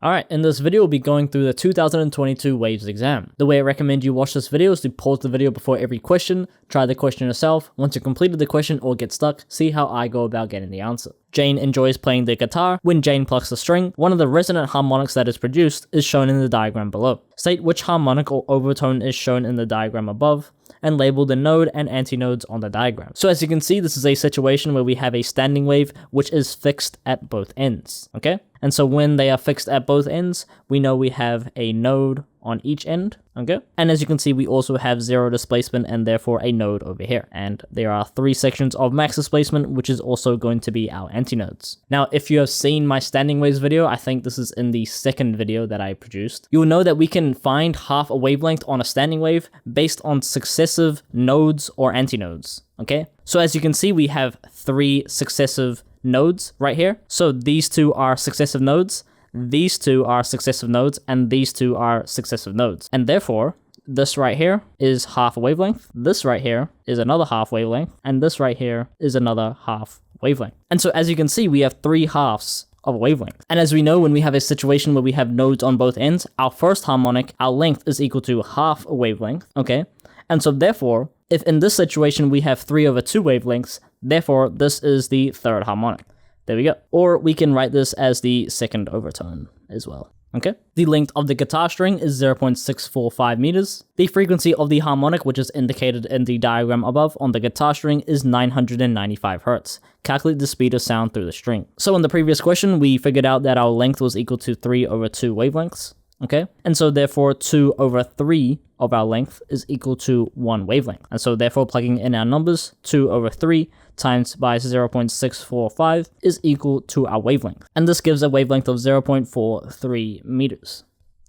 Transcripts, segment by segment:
Alright, in this video we'll be going through the 2022 Waves Exam. The way I recommend you watch this video is to pause the video before every question, try the question yourself. Once you completed the question or get stuck, see how I go about getting the answer. Jane enjoys playing the guitar. When Jane plucks the string, one of the resonant harmonics that is produced is shown in the diagram below. State which harmonic or overtone is shown in the diagram above, and label the node and antinodes on the diagram. So as you can see, this is a situation where we have a standing wave which is fixed at both ends, okay? And so when they are fixed at both ends, we know we have a node on each end, okay? And as you can see, we also have zero displacement and therefore a node over here. And there are 3 sections of max displacement, which is also going to be our antinodes. Now, if you have seen my standing waves video, I think this is in the second video that I produced, you will know that we can find half a wavelength on a standing wave based on successive nodes or antinodes, okay? So as you can see, we have 3 successive nodes right here. So these 2 are successive nodes, these 2 are successive nodes, and these 2 are successive nodes. And therefore, this right here is half a wavelength, this right here is another half wavelength, and this right here is another half wavelength. And so as you can see, we have 3 halves of a wavelength. And as we know, when we have a situation where we have nodes on both ends, our first harmonic, our length is equal to half a wavelength, okay? And so therefore, if in this situation we have 3/2 wavelengths, therefore this is the third harmonic. There we go. Or we can write this as the second overtone as well. Okay. The length of the guitar string is 0.645 meters. The frequency of the harmonic, which is indicated in the diagram above on the guitar string, is 995 Hz. Calculate the speed of sound through the string. So in the previous question, we figured out that our length was equal to 3/2 wavelengths. Okay, and so therefore 2/3 of our length is equal to 1 wavelength. And so therefore plugging in our numbers, 2/3 times by 0.645 is equal to our wavelength. And this gives a wavelength of 0.43 meters.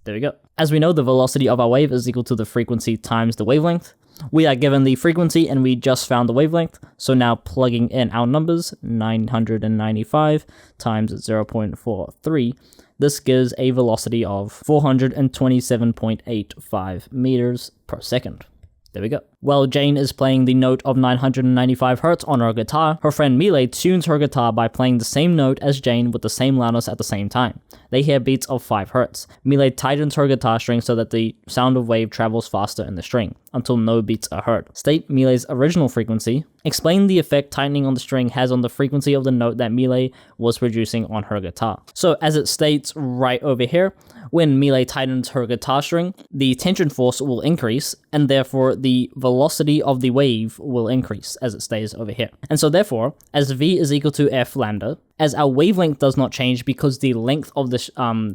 There we go. As we know, the velocity of our wave is equal to the frequency times the wavelength. We are given the frequency and we just found the wavelength. So now plugging in our numbers, 995 times 0.43, this gives a velocity of 427.85 meters per second. There we go. While Jane is playing the note of 995 Hz on her guitar, her friend Miley tunes her guitar by playing the same note as Jane with the same loudness at the same time. They hear beats of 5 Hz. Miley tightens her guitar string so that the sound of wave travels faster in the string, until no beats are heard. State Miley's original frequency. Explain the effect tightening on the string has on the frequency of the note that Miley was producing on her guitar. So as it states right over here, when Miley tightens her guitar string, the tension force will increase, and therefore the velocity of the wave will increase, as it stays over here. And so therefore, as V is equal to F lambda, as our wavelength does not change because the length of the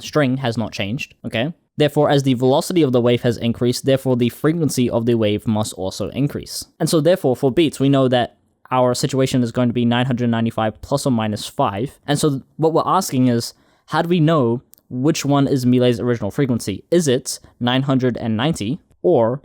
string has not changed, okay? Therefore, as the velocity of the wave has increased, therefore the frequency of the wave must also increase. And so therefore, for beats, we know that our situation is going to be 995 plus or minus 5. And so what we're asking is, how do we know which one is Miley's original frequency? Is it 990 or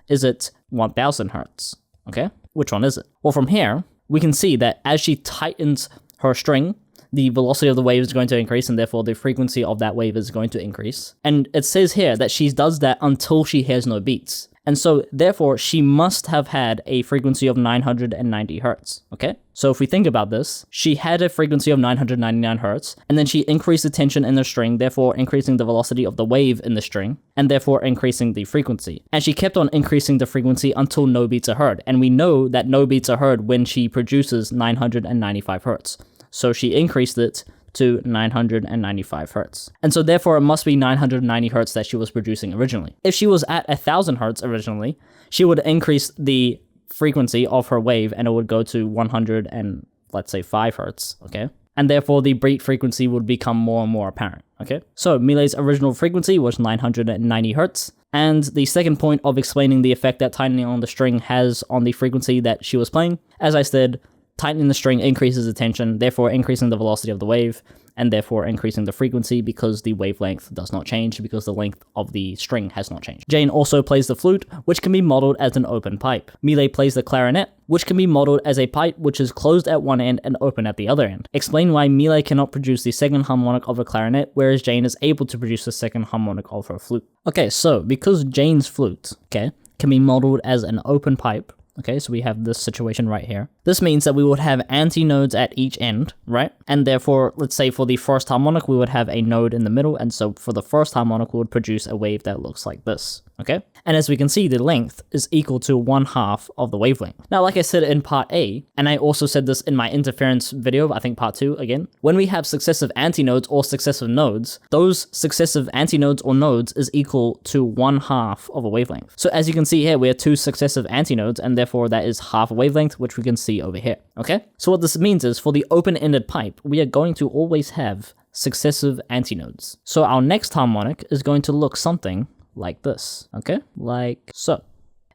is it 1000 Hz? Okay, which one is it? Well, from here, we can see that as she tightens her string, the velocity of the wave is going to increase, and therefore the frequency of that wave is going to increase. And it says here that she does that until she hears no beats. And so therefore she must have had a frequency of 990 Hz, okay? So if we think about this, she had a frequency of 999 Hz, and then she increased the tension in the string, therefore increasing the velocity of the wave in the string, and therefore increasing the frequency. And she kept on increasing the frequency until no beats are heard. And we know that no beats are heard when she produces 995 Hz. So she increased it to 995 Hz. And so therefore it must be 990 Hz that she was producing originally. If she was at 1000 Hz originally, she would increase the frequency of her wave and it would go to 100 and let's say 5 Hz, okay? And therefore the beat frequency would become more and more apparent, okay? So Miley's original frequency was 990 Hz. And the second point of explaining the effect that tightening on the string has on the frequency that she was playing, as I said, tightening the string increases the tension, therefore increasing the velocity of the wave, and therefore increasing the frequency because the wavelength does not change because the length of the string has not changed. Jane also plays the flute, which can be modeled as an open pipe. Miley plays the clarinet, which can be modeled as a pipe which is closed at one end and open at the other end. Explain why Miley cannot produce the second harmonic of a clarinet, whereas Jane is able to produce the second harmonic of her flute. Okay, so because Jane's flute, okay, can be modeled as an open pipe, Okay, so we have this situation right here. This means that we would have antinodes at each end, right? And therefore, let's say for the first harmonic, we would have a node in the middle. And so for the first harmonic, we would produce a wave that looks like this, okay? And as we can see, the length is equal to 1/2 of the wavelength. Now, like I said in part A, and I also said this in my interference video, I think part 2 again, when we have successive antinodes or successive nodes, those successive antinodes or nodes is equal to 1/2 of a wavelength. So as you can see here, we have 2 successive antinodes, and therefore that is half a wavelength, which we can see over here, okay? So what this means is for the open-ended pipe, we are going to always have successive antinodes. So our next harmonic is going to look something like this, okay? Like so.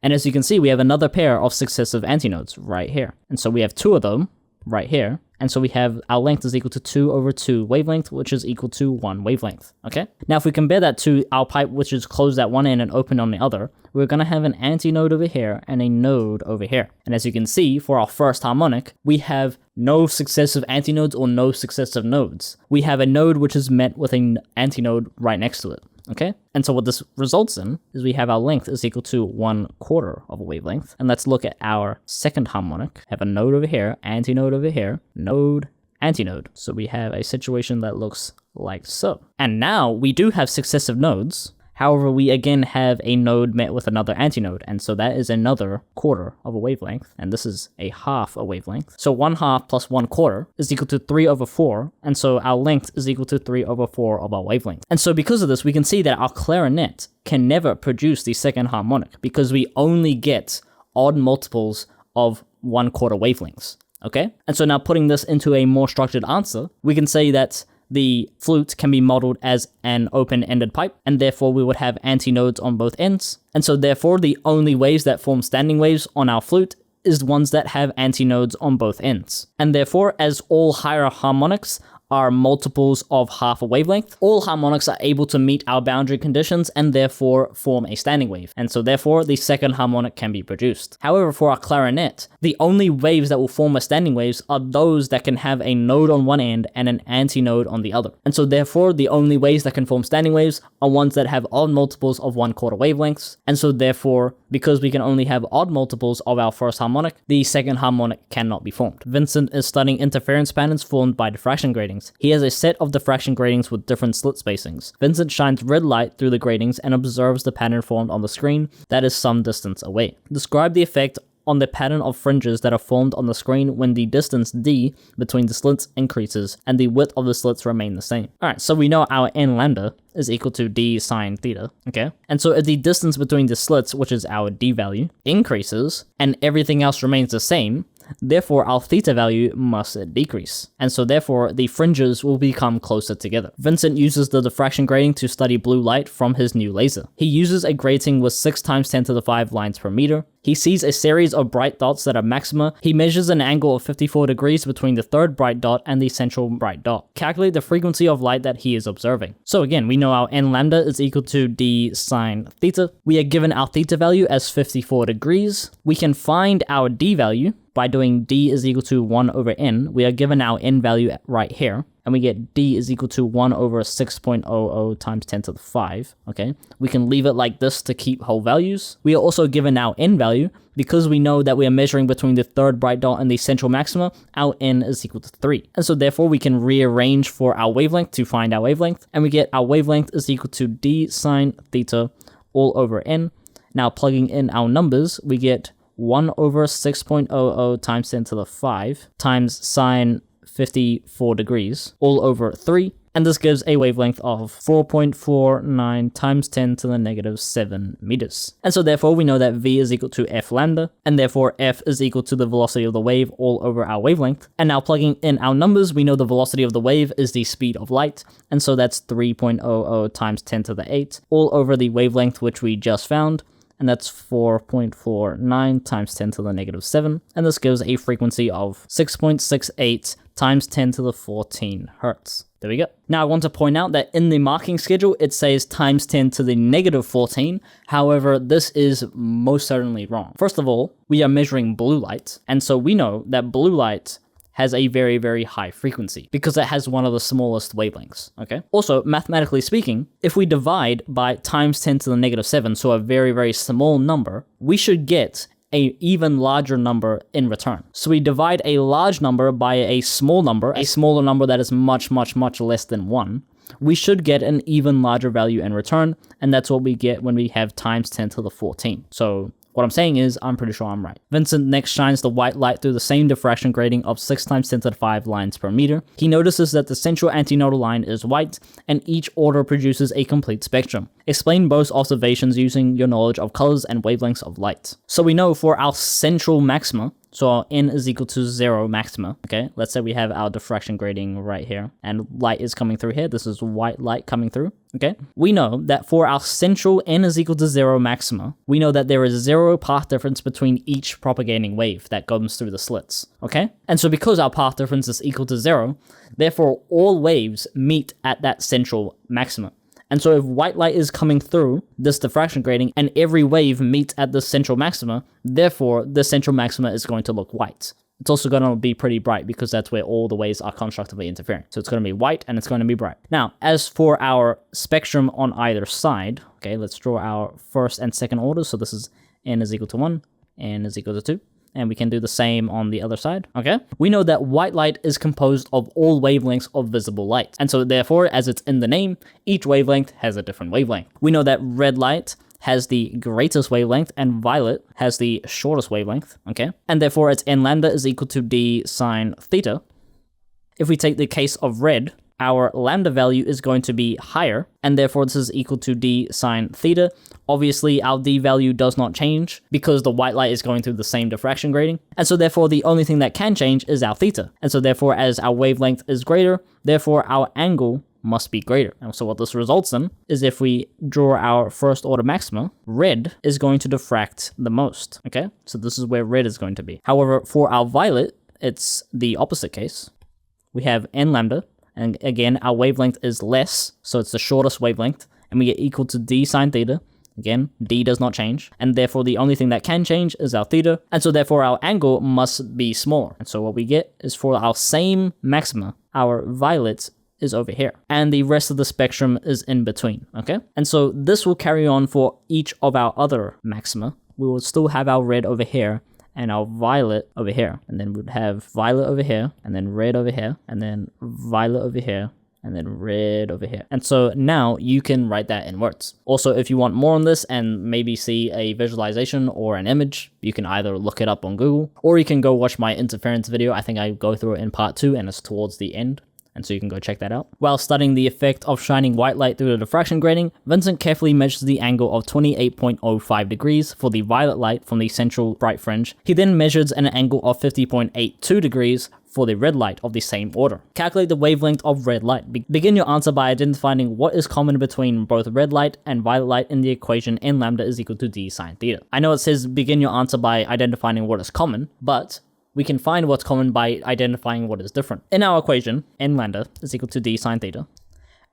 And as you can see, we have another pair of successive antinodes right here. And so we have 2 of them right here. And so we have our length is equal to 2/2 wavelength, which is equal to 1 wavelength, okay? Now, if we compare that to our pipe, which is closed at one end and open on the other, we're going to have an antinode over here and a node over here. And as you can see, for our first harmonic, we have no successive antinodes or no successive nodes. We have a node which is met with an antinode right next to it, okay? And so what this results in is we have our length is equal to 1/4 of a wavelength. And let's look at our second harmonic. Have a node over here, antinode over here, node, antinode. So we have a situation that looks like so. And now we do have successive nodes. However, we again have a node met with another antinode, and so that is another 1/4 of a wavelength, and this is a half a wavelength. So 1/2 plus 1/4 is equal to 3/4, and so our length is equal to 3/4 of our wavelength. And so because of this, we can see that our clarinet can never produce the second harmonic, because we only get odd multiples of 1/4 wavelengths, okay? And so now putting this into a more structured answer, we can say that the flute can be modeled as an open-ended pipe, and therefore we would have antinodes on both ends. And so therefore the only waves that form standing waves on our flute is ones that have antinodes on both ends. And therefore, as all higher harmonics are multiples of half a wavelength, all harmonics are able to meet our boundary conditions and therefore form a standing wave. And so therefore the second harmonic can be produced. However, for our clarinet, the only waves that will form a standing waves are those that can have a node on one end and an antinode on the other. And so therefore the only waves that can form standing waves are ones that have odd multiples of 1/4 wavelengths. And so therefore, because we can only have odd multiples of our first harmonic, the second harmonic cannot be formed. Vincent is studying interference patterns formed by diffraction gratings. He has a set of diffraction gratings with different slit spacings. Vincent shines red light through the gratings and observes the pattern formed on the screen that is some distance away. Describe the effect on the pattern of fringes that are formed on the screen when the distance d between the slits increases and the width of the slits remain the same. Alright, so we know our n lambda is equal to d sine theta, okay? And so if the distance between the slits, which is our d value, increases and everything else remains the same, therefore our theta value must decrease. And so therefore the fringes will become closer together. Vincent uses the diffraction grating to study blue light from his new laser. He uses a grating with 6 × 10⁵ lines per meter. He sees a series of bright dots that are maxima. He measures an angle of 54 degrees between the third bright dot and the central bright dot. Calculate the frequency of light that he is observing. So again, we know our n lambda is equal to d sine theta. We are given our theta value as 54 degrees. We can find our d value by doing d is equal to 1/n. We are given our n value right here, and we get d is equal to 1/6.00 times 10⁵, okay? We can leave it like this to keep whole values. We are also given our n value. Because we know that we are measuring between the third bright dot and the central maxima, our n is equal to 3. And so therefore we can rearrange for our wavelength to find our wavelength, and we get our wavelength is equal to d sine theta all over n. Now plugging in our numbers, we get 1/6.00 times 10⁵ times sine 54 degrees all over 3. And this gives a wavelength of 4.49 times 10⁻⁷ meters. And so therefore we know that v is equal to f lambda, and therefore f is equal to the velocity of the wave all over our wavelength. And now plugging in our numbers, we know the velocity of the wave is the speed of light, and so that's 3.00 times 10⁸ all over the wavelength which we just found, and that's 4.49 times 10⁻⁷, and this gives a frequency of 6.68 times 10⁻⁴ hertz. There we go. Now I want to point out that in the marking schedule, it says times 10⁻⁴. However, this is most certainly wrong. First of all, we are measuring blue light, and so we know that blue light has a very, very high frequency because it has one of the smallest wavelengths, okay? Also, mathematically speaking, if we divide by times 10⁻⁷, so a very, very small number, we should get an even larger number in return. So we divide a large number by a smaller number that is much, much, much less than 1. We should get an even larger value in return, and that's what we get when we have times 10 to the 14. So what I'm saying is, I'm pretty sure I'm right. Vincent next shines the white light through the same diffraction grating of 6 times 10 to the 5 lines per meter. He notices that the central antinodal line is white, and each order produces a complete spectrum. Explain both observations using your knowledge of colors and wavelengths of light. So we know for our central maxima, so our n is equal to 0 maxima, okay? Let's say we have our diffraction grating right here, and light is coming through here. This is white light coming through, okay? We know that for our central n is equal to 0 maxima, we know that there is 0 path difference between each propagating wave that comes through the slits, okay? And so because our path difference is equal to 0, therefore all waves meet at that central maxima. And so if white light is coming through this diffraction grating and every wave meets at the central maxima, therefore the central maxima is going to look white. It's also going to be pretty bright because that's where all the waves are constructively interfering. So it's going to be white and it's going to be bright. Now, as for our spectrum on either side, okay, let's draw our first and second orders. So this is n is equal to 1, n is equal to 2. And we can do the same on the other side, okay? We know that white light is composed of all wavelengths of visible light. And so therefore, as it's in the name, each wavelength has a different wavelength. We know that red light has the greatest wavelength and violet has the shortest wavelength, okay? And therefore, its n lambda is equal to d sine theta. If we take the case of red, our lambda value is going to be higher, and therefore this is equal to d sine theta. Obviously, our d value does not change because the white light is going through the same diffraction grating, and so therefore the only thing that can change is our theta. And so therefore, as our wavelength is greater, therefore our angle must be greater. And so what this results in is if we draw our first order maxima, red is going to diffract the most, okay? So this is where red is going to be. However, for our violet, it's the opposite case. We have n lambda, and again, our wavelength is less, so it's the shortest wavelength, and we get equal to d sine theta. Again, d does not change, and therefore the only thing that can change is our theta, and so therefore our angle must be smaller. And so what we get is for our same maxima, our violet is over here, and the rest of the spectrum is in between, okay? And so this will carry on for each of our other maxima. We will still have our red over here, and our violet over here. And then we'd have violet over here, and then red over here, and then violet over here, and then red over here. And so now you can write that in words. Also, if you want more on this and maybe see a visualization or an image, you can either look it up on Google, or you can go watch my interference video. I think I go through it in part 2, and it's towards the end. And so you can go check that out. While studying the effect of shining white light through the diffraction grating, Vincent carefully measures the angle of 28.05 degrees for the violet light from the central bright fringe. He then measures an angle of 50.82 degrees for the red light of the same order. Calculate the wavelength of red light. Begin your answer by identifying what is common between both red light and violet light in the equation n lambda is equal to d sine theta. I know it says begin your answer by identifying what is common, but we can find what's common by identifying what is different. In our equation, n lambda is equal to d sine theta.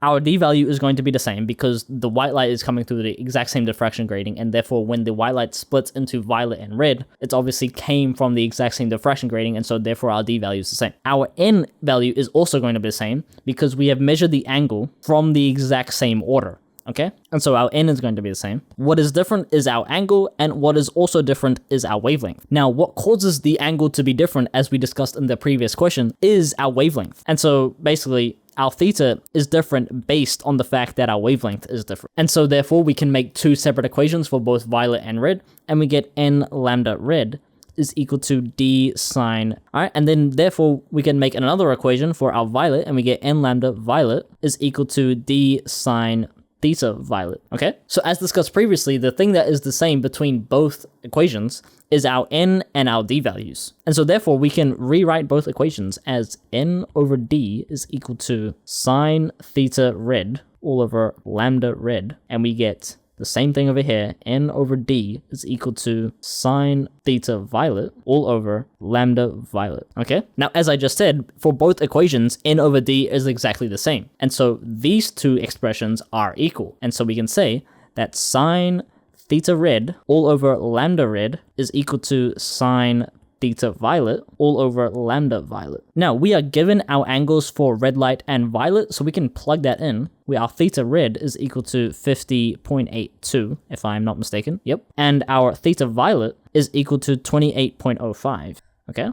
Our d value is going to be the same because the white light is coming through the exact same diffraction grating, and therefore when the white light splits into violet and red, it's obviously came from the exact same diffraction grating, and so therefore our d value is the same. Our n value is also going to be the same because we have measured the angle from the exact same order. Okay, and so our n is going to be the same. What is different is our angle, and what is also different is our wavelength. Now, what causes the angle to be different, as we discussed in the previous question, is our wavelength. And so basically, our theta is different based on the fact that our wavelength is different. And so therefore, we can make two separate equations for both violet and red, and we get n lambda red is equal to d sine, all right, and then therefore we can make another equation for our violet, and we get n lambda violet is equal to d sine theta violet, okay? So as discussed previously, the thing that is the same between both equations is our n and our d values. And so therefore we can rewrite both equations as n over d is equal to sine theta red all over lambda red, and we get the same thing over here, n over d is equal to sine theta violet all over lambda violet, okay? Now, as I just said, for both equations, n over d is exactly the same. And so these two expressions are equal. And so we can say that sine theta red all over lambda red is equal to sine theta violet all over lambda violet. Now, we are given our angles for red light and violet, so we can plug that in. Our theta red is equal to 50.82, if I'm not mistaken. Yep. And our theta violet is equal to 28.05. Okay?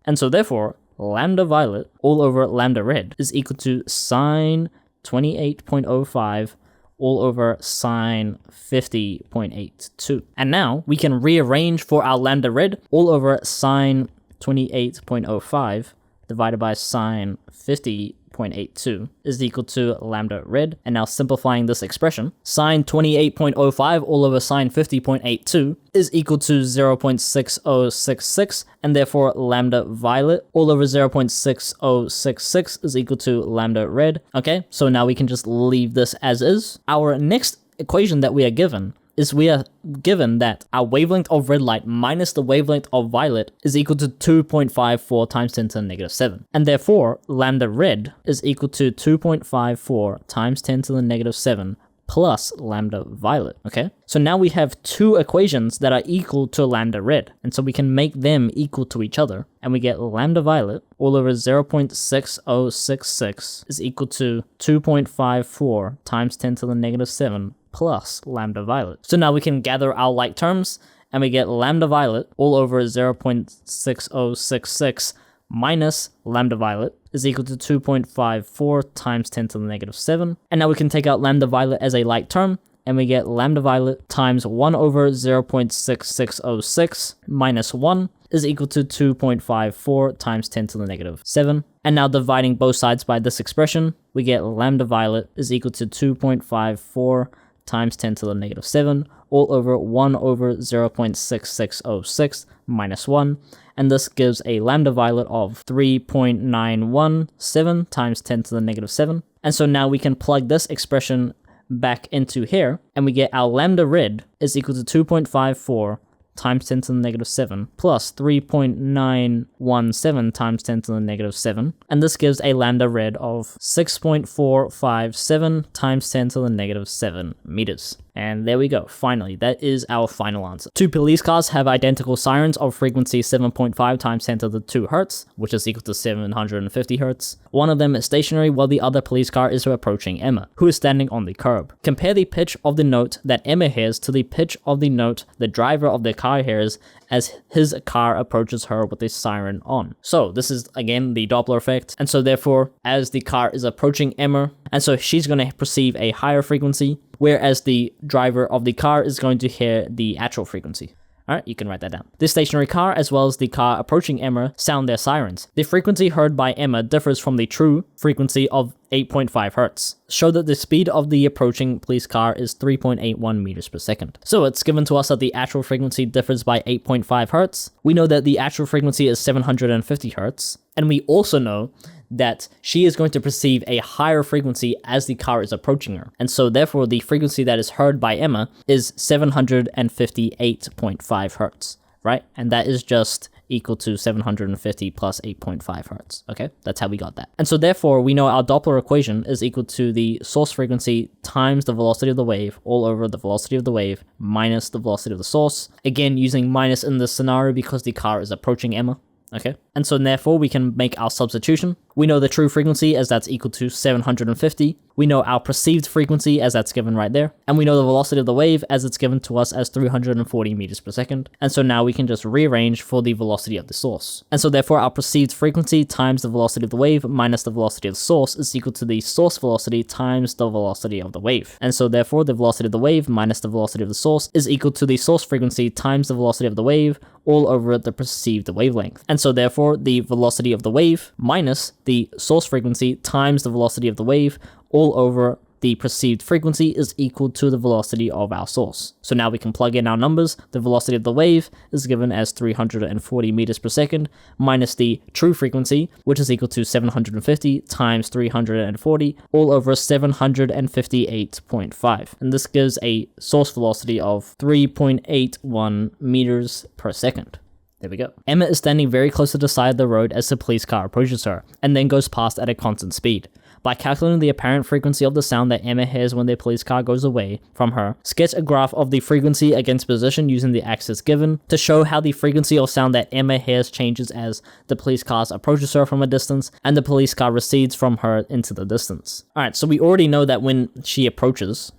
And so therefore, lambda violet all over lambda red is equal to sine 28.05 all over sine 50.82. And now we can rearrange for our lambda red all over sine 28.05 divided by sine 50.82 is equal to lambda red. And now simplifying this expression, sine 28.05 all over sine 50.82 is equal to 0.6066, and therefore lambda violet all over 0.6066 is equal to lambda red. Okay, so now we can just leave this as is. Our next equation that we are given is we are given that our wavelength of red light minus the wavelength of violet is equal to 2.54 times 10 to the negative 7. And therefore, lambda red is equal to 2.54 times 10 to the negative 7 plus lambda violet, okay? So now we have two equations that are equal to lambda red, and so we can make them equal to each other, and we get lambda violet all over 0.6066 is equal to 2.54 times 10 to the negative 7 plus lambda violet. So now we can gather our like terms, and we get lambda violet all over 0.6066 minus lambda violet is equal to 2.54 times 10 to the negative 7. And now we can take out lambda violet as a like term, and we get lambda violet times 1 over 0.6606 minus 1 is equal to 2.54 times 10 to the negative 7. And now dividing both sides by this expression, we get lambda violet is equal to 2.54 times 10 to the negative 7 all over 1 over 0.6606 minus 1, and this gives a lambda violet of 3.917 times 10 to the negative 7. And so now we can plug this expression back into here, and we get our lambda red is equal to 2.54 times 10 to the negative 7 plus 3.917 times 10 to the negative 7. And this gives a lambda red of 6.457 times 10 to the negative 7 meters. And there we go. Finally, that is our final answer. Two police cars have identical sirens of frequency 7.5 times 10 to the 2 hertz, which is equal to 750 hertz. One of them is stationary while the other police car is approaching Emma, who is standing on the curb. Compare the pitch of the note that Emma hears to the pitch of the note the driver of the car hears as his car approaches her with the siren on. So this is again the Doppler effect, and so therefore as the car is approaching Emma, and so she's going to perceive a higher frequency, whereas the driver of the car is going to hear the actual frequency. Alright, you can write that down. The stationary car as well as the car approaching Emma sound their sirens. The frequency heard by Emma differs from the true frequency of 8.5 hertz. Show that the speed of the approaching police car is 3.81 meters per second. So it's given to us that the actual frequency differs by 8.5 hertz. We know that the actual frequency is 750 hertz. And we also know that she is going to perceive a higher frequency as the car is approaching her. And so therefore the frequency that is heard by Emma is 758.5 hertz, right? And that is just equal to 750 plus 8.5 hertz, okay? That's how we got that. And so therefore we know our Doppler equation is equal to the source frequency times the velocity of the wave all over the velocity of the wave minus the velocity of the source. Again, using minus in this scenario because the car is approaching Emma. Okay, and so therefore we can make our substitution. We know the true frequency as that's equal to 750. We know our perceived frequency as that's given right there. And we know the velocity of the wave as it's given to us as 340 meters per second. And so now we can just rearrange for the velocity of the source. And so therefore our perceived frequency times the velocity of the wave minus the velocity of the source is equal to the source velocity times the velocity of the wave. And so therefore the velocity of the wave minus the velocity of the source is equal to the source frequency times the velocity of the wave all over the perceived wavelength. And so therefore the velocity of the wave minus the source frequency times the velocity of the wave all over the perceived frequency is equal to the velocity of our source. So now we can plug in our numbers. The velocity of the wave is given as 340 meters per second minus the true frequency, which is equal to 750 times 340 all over 758.5. And this gives a source velocity of 3.81 meters per second. There we go. Emma is standing very close to the side of the road as the police car approaches her, and then goes past at a constant speed. by calculating the apparent frequency of the sound that Emma hears when the police car goes away from her. Sketch a graph of the frequency against position using the axis given to show how the frequency of sound that Emma hears changes as the police car approaches her from a distance and the police car recedes from her into the distance. Alright, so we already know that when she approaches,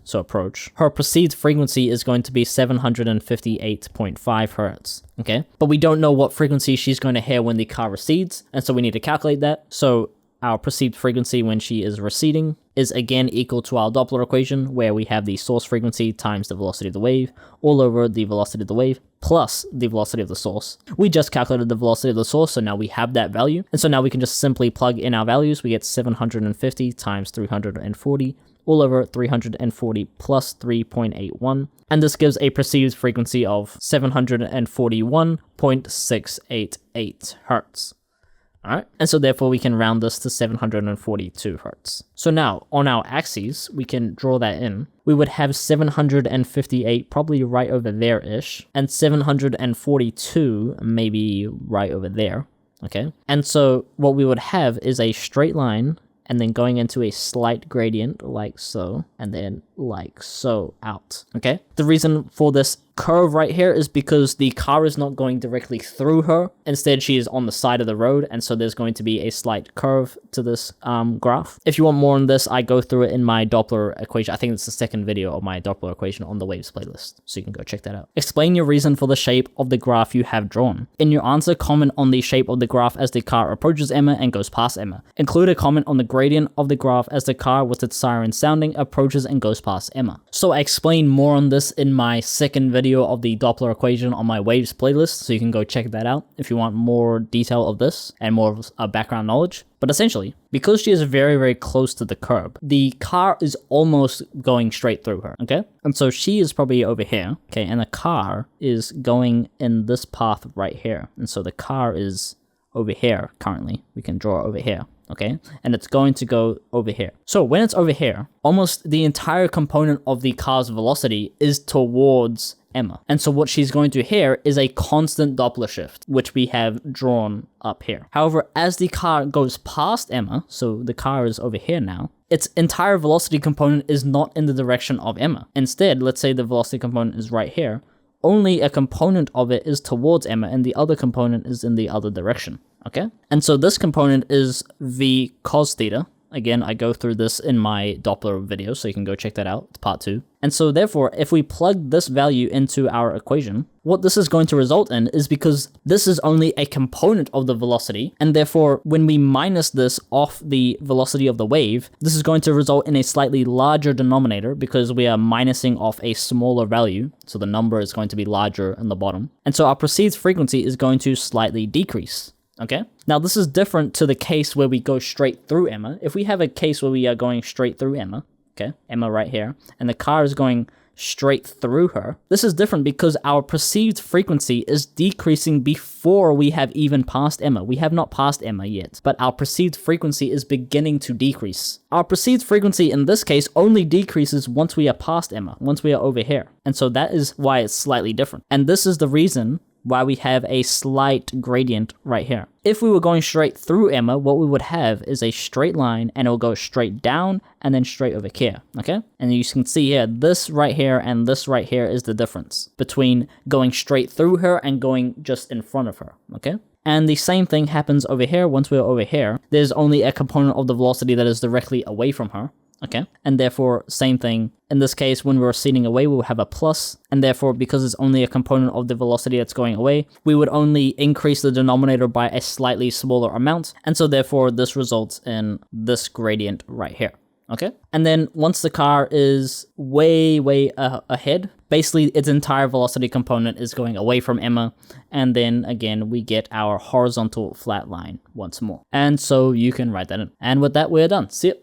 her perceived frequency is going to be 758.5 hertz. Okay, but we don't know what frequency she's going to hear when the car recedes, and so we need to calculate that. So our perceived frequency when she is receding is again equal to our Doppler equation, where we have the source frequency times the velocity of the wave all over the velocity of the wave plus the velocity of the source. We just calculated the velocity of the source, so now we have that value, and so now we can just simply plug in our values. We get 750 times 340 all over 340 plus 3.81, and this gives a perceived frequency of 741.688 hertz. Alright, and so therefore we can round this to 742 hertz. So now, on our axes, we can draw that in. We would have 758 probably right over there-ish, and 742 maybe right over there, okay? And so what we would have is a straight line, and then going into a slight gradient like so, and then like so out, okay? The reason for this curve right here is because the car is not going directly through her. Instead, she is on the side of the road, and so there's going to be a slight curve to this graph. If you want more on this, I go through it in my Doppler equation. I think it's the second video of my Doppler equation on the Waves playlist, so you can go check that out. Explain your reason for the shape of the graph you have drawn. In your answer, comment on the shape of the graph as the car approaches Emma and goes past Emma. Include a comment on the gradient of the graph as the car, with its siren sounding, approaches and goes past Emma. So I explain more on this in my second video of the Doppler equation on my Waves playlist, so you can go check that out if you want more detail of this and more of background knowledge. But essentially, because she is very, very close to the curb, the car is almost going straight through her, okay? And so she is probably over here, okay? And the car is going in this path right here. And so the car is over here currently. We can draw over here, okay? And it's going to go over here. So when it's over here, almost the entire component of the car's velocity is towards Emma. And so what she's going to hear is a constant Doppler shift, which we have drawn up here. However, as the car goes past Emma, so the car is over here now, its entire velocity component is not in the direction of Emma. Instead, let's say the velocity component is right here, only a component of it is towards Emma and the other component is in the other direction, okay? And so this component is v cos theta. Again, I go through this in my Doppler video, so you can go check that out. It's part 2. And so therefore, if we plug this value into our equation, what this is going to result in is, because this is only a component of the velocity, and therefore when we minus this off the velocity of the wave, this is going to result in a slightly larger denominator because we are minusing off a smaller value, so the number is going to be larger in the bottom. And so our perceived frequency is going to slightly decrease. Okay, now this is different to the case where we go straight through Emma. If we have a case where we are going straight through Emma, okay, Emma right here, and the car is going straight through her, this is different because our perceived frequency is decreasing before we have even passed Emma. We have not passed Emma yet, but our perceived frequency is beginning to decrease. Our perceived frequency in this case only decreases once we are past Emma, once we are over here. And so that is why it's slightly different. And this is the reason why we have a slight gradient right here. If we were going straight through Emma, what we would have is a straight line, and it will go straight down and then straight over here, okay? And you can see here, this right here and this right here is the difference between going straight through her and going just in front of her, okay? And the same thing happens over here. Once we're over here, there's only a component of the velocity that is directly away from her, okay? And therefore, same thing. In this case, when we're receding away, we'll have a plus, and therefore, because it's only a component of the velocity that's going away, we would only increase the denominator by a slightly smaller amount, and so therefore, this results in this gradient right here, okay? And then once the car is way ahead, basically its entire velocity component is going away from Emma, and then again, we get our horizontal flat line once more. And so you can write that in. And with that, we're done. See ya.